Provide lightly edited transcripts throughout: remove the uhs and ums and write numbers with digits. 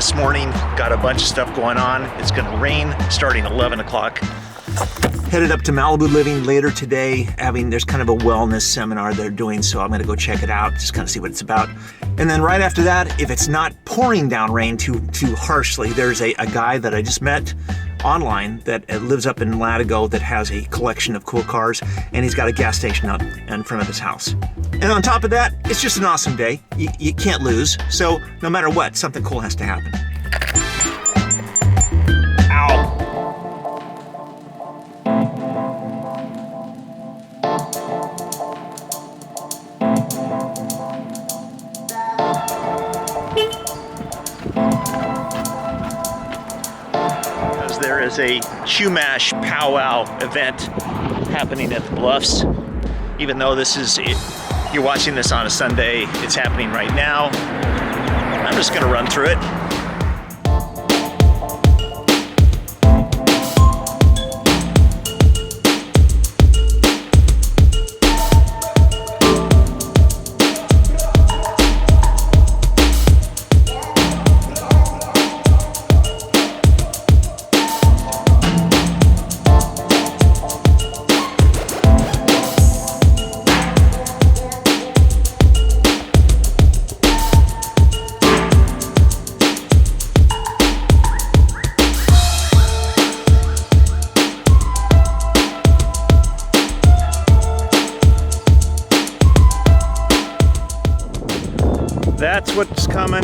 this morning. Got a bunch of stuff going on. It's gonna rain starting 11 o'clock. Headed up to Malibu Living later today. There's kind of a wellness seminar they're doing, so I'm gonna go check it out, just kind of see what it's about. And then right after that, if it's not pouring down rain too harshly, there's a guy that I just met online that lives up in Latigo that has a collection of cool cars, and he's got a gas station up in front of his house. And on top of that, it's just an awesome day. You can't lose, so no matter what, something cool has to happen. Ow. There is a Chumash powwow event happening at the Bluffs. Even though you're watching this on a Sunday, it's happening right now. I'm just gonna run through it. That's what's coming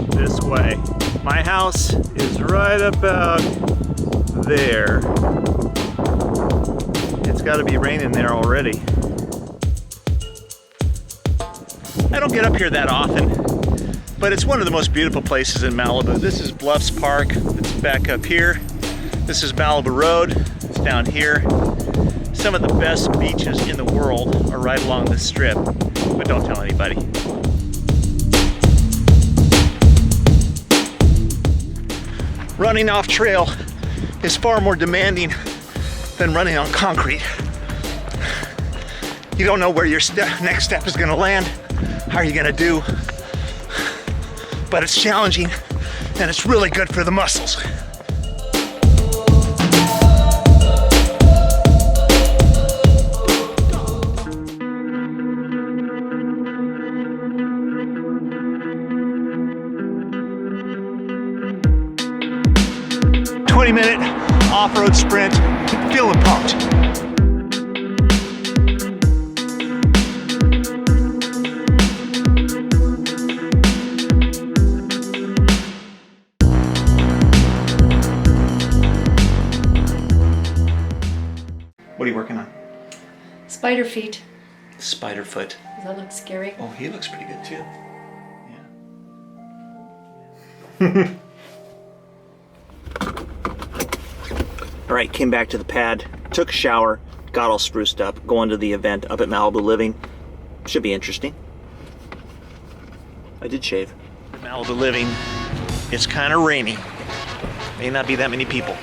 this way. My house is right about there. It's got to be raining there already. I don't get up here that often, but it's one of the most beautiful places in Malibu. This is Bluffs Park. It's back up here. This is Malibu Road. It's down here. Some of the best beaches in the world are right along this strip, but don't tell anybody. Running off trail is far more demanding than running on concrete. You don't know where your next step is gonna land. How are you gonna do? But it's challenging and it's really good for the muscles. 20-minute off-road sprint, feeling pumped. What are you working on? Spider feet. Spider foot. Does that look scary? Oh, he looks pretty good too. Yeah. All right, came back to the pad, took a shower, got all spruced up, going to the event up at Malibu Living. Should be interesting. I did shave. Malibu Living, it's kind of rainy. May not be that many people.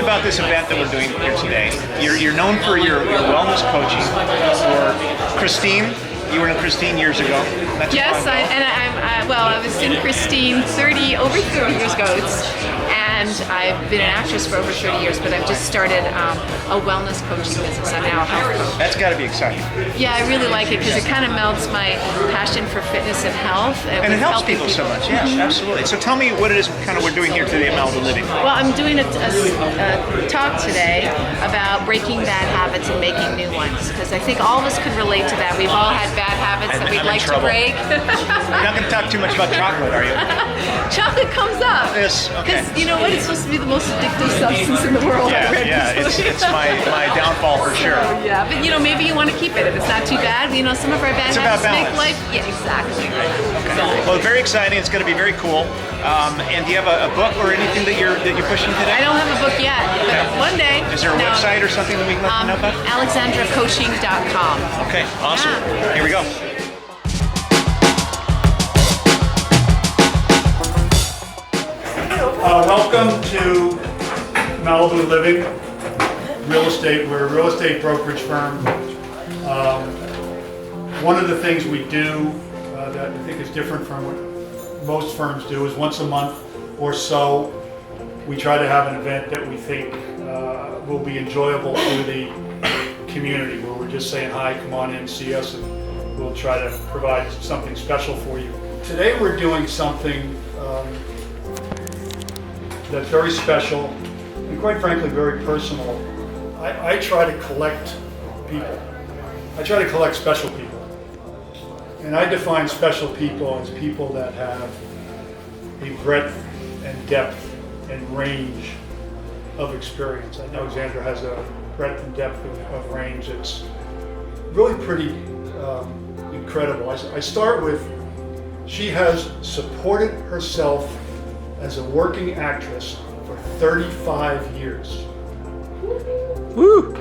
About this event that we're doing here today. You're known for your wellness coaching. For Christine, you were in Christine years ago. That's yes, I was in Christine over 30 years ago. And I've been an actress for over 30 years, but I've just started a wellness coaching business. I'm now a health coach. That's got to be exciting. Yeah, I really like it because it kind of melds my passion for fitness and health. And it helps people so much. Yeah, absolutely. So tell me what it is kind of we're doing here today at Malibu Living. Well, I'm doing a talk today about breaking bad habits and making new ones, because I think all of us can relate to that. We've all had bad habits that we'd like to break. You're not going to talk too much about chocolate, are you? Chocolate comes up. Yes, okay. Because you know what? It's supposed to be the most addictive substance in the world. Yeah, it's my downfall for sure. So, yeah, but you know, maybe you want to keep it if it's not too bad. You know, some of our bad habits make life. Yeah, exactly. Okay. Well, very exciting. It's going to be very cool. And do you have a book or anything that you're pushing today? I don't have a book yet, but one day. Is there a website or something that we can let them know about? ALEXANDRAcoaching.com. Okay, awesome. Yeah. Here we go. Welcome to Malibu Living Real Estate. We're a real estate brokerage firm. One of the things we do that I think is different from what most firms do is once a month or so we try to have an event that we think will be enjoyable to the community, where we're just saying hi, come on in, see us, and we'll try to provide something special for you. Today we're doing something that's very special and quite frankly very personal. I try to collect people. I try to collect special people. And I define special people as people that have a breadth and depth and range of experience. I know Alexandra has a breadth and depth of range that's really pretty incredible. I start with, she has supported herself as a working actress for 35 years. Woo!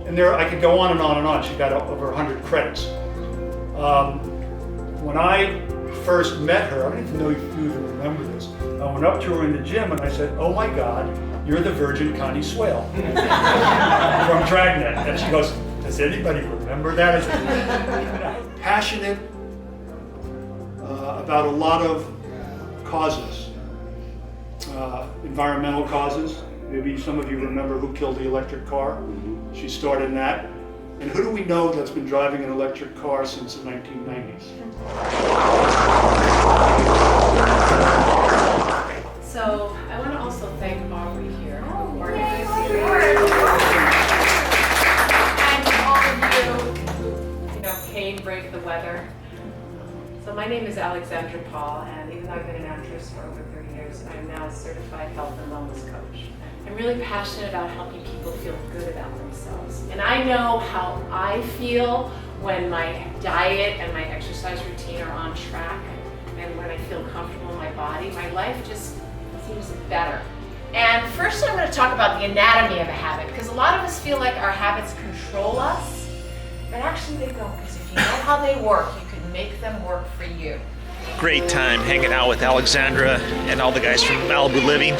And there, I could go on and on and on. She got over 100 credits. When I first met her, I don't even know if you even remember this. I went up to her in the gym and I said, "Oh my God, you're the Virgin Connie Swale from Dragnet." And she goes, "Does anybody remember that?" I said, passionate about a lot of causes, environmental causes. Maybe some of you remember Who Killed the Electric Car. She started in that. And who do we know that's been driving an electric car since the 1990s? So I want to also thank Aubrey here for organizing and all of you who came, brave the weather. So my name is Alexandra Paul, and even though I've been an actress for over 30 years, I'm now a certified health and wellness coach. I'm really passionate about helping people feel good about themselves. And I know how I feel when my diet and my exercise routine are on track, and when I feel comfortable in my body, my life just seems better. And first I'm going to talk about the anatomy of a habit, because a lot of us feel like our habits control us, but actually they don't, because if you know how they work, you can make them work for you. Great time hanging out with Alexandra and all the guys from Malibu Living.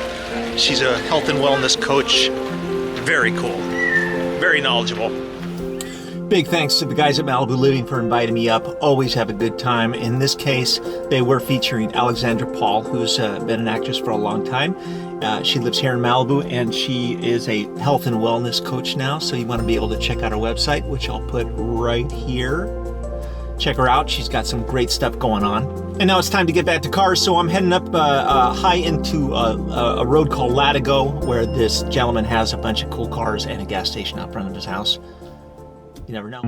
She's a health and wellness coach. Very cool. Very knowledgeable. Big thanks to the guys at Malibu Living for inviting me up. Always have a good time. In this case, they were featuring Alexandra Paul, who's been an actress for a long time. She lives here in Malibu, and she is a health and wellness coach now. So you want to be able to check out her website, which I'll put right here. Check her out. She's got some great stuff going on. And now it's time to get back to cars. So I'm heading up high into a road called Latigo, where this gentleman has a bunch of cool cars and a gas station out front of his house. You never know.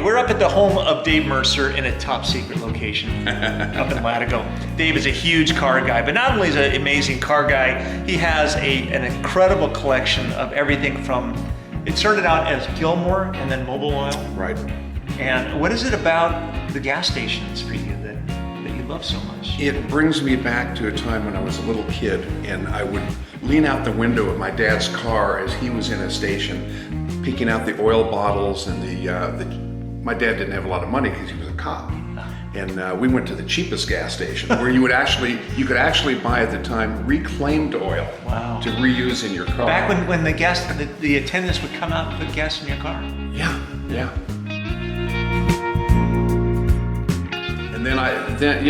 We're up at the home of Dave Mercer in a top secret location up in Latigo. Dave is a huge car guy, but not only is he an amazing car guy, he has an incredible collection of everything from, it started out as Gilmore and then Mobil Oil. Right. And what is it about the gas stations for you that you love so much? It brings me back to a time when I was a little kid and I would lean out the window of my dad's car as he was in a station, peeking out the oil bottles and my dad didn't have a lot of money because he was a cop. And we went to the cheapest gas station where you could actually buy at the time reclaimed oil. Wow. To reuse in your car. Back when the attendants would come out and put gas in your car. Yeah. And then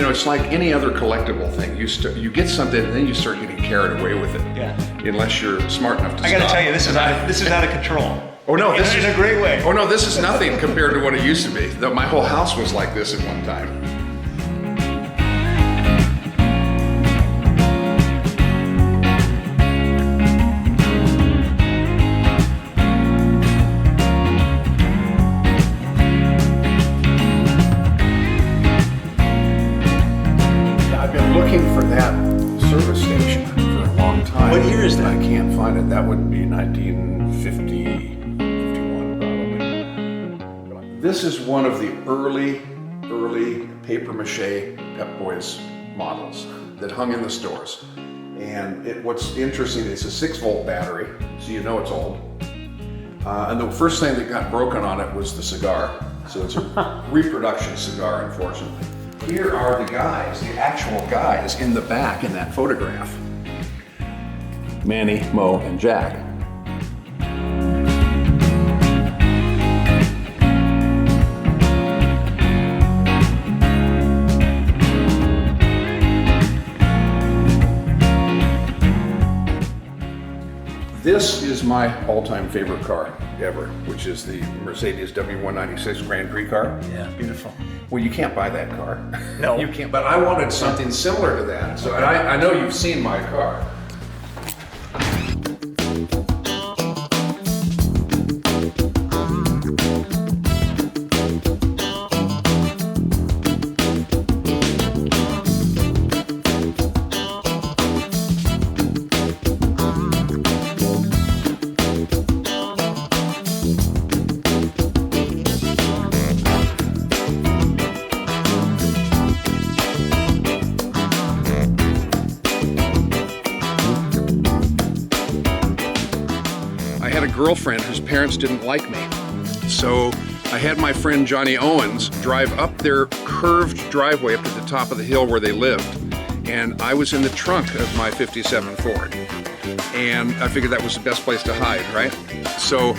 it's like any other collectible thing. You get something and then you start getting carried away with it. Yeah. Unless you're smart enough to stop. I gotta tell you, this is out of control. Oh no, this is in a great way. Oh no, this is nothing compared to what it used to be. My whole house was like this at one time. I've been looking for that service station for a long time. What year is that? I can't find it. That would be 1950. This is one of the early paper mache Pep Boys models that hung in the stores. And what's interesting, it's a 6-volt battery, so you know it's old. And the first thing that got broken on it was the cigar. So it's a reproduction cigar, unfortunately. Here are the guys, the actual guys in the back in that photograph. Manny, Mo, and Jack. This is my all-time favorite car ever, which is the Mercedes W196 Grand Prix car. Yeah, beautiful. Well, you can't buy that car. No. You can't, but I wanted something similar to that. So and I know you've seen my car. Girlfriend whose parents didn't like me. So I had my friend Johnny Owens drive up their curved driveway up to the top of the hill where they lived. And I was in the trunk of my 57 Ford. And I figured that was the best place to hide, right? So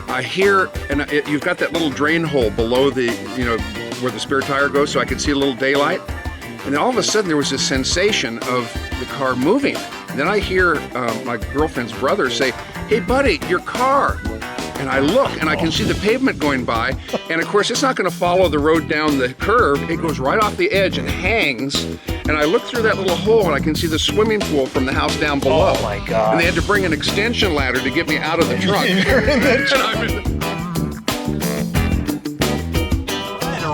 I hear, and you've got that little drain hole below the, where the spare tire goes, so I could see a little daylight. And then all of a sudden there was this sensation of the car moving. And then I hear my girlfriend's brother say, "Hey buddy, your car." And I look and I can see the pavement going by. And of course, it's not gonna follow the road down the curve. It goes right off the edge and hangs. And I look through that little hole and I can see the swimming pool from the house down below. Oh my God. And they had to bring an extension ladder to get me out of the trunk. I had a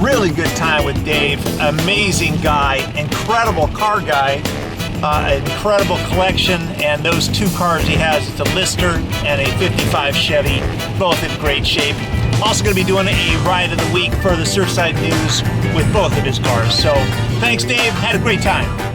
really good time with Dave. Amazing guy, incredible car guy. Incredible collection, and those 2 cars he has, it's a Lister and a 55 Chevy, both in great shape. Also going to be doing a ride of the week for the Surfside News with both of his cars. So thanks Dave, had a great time.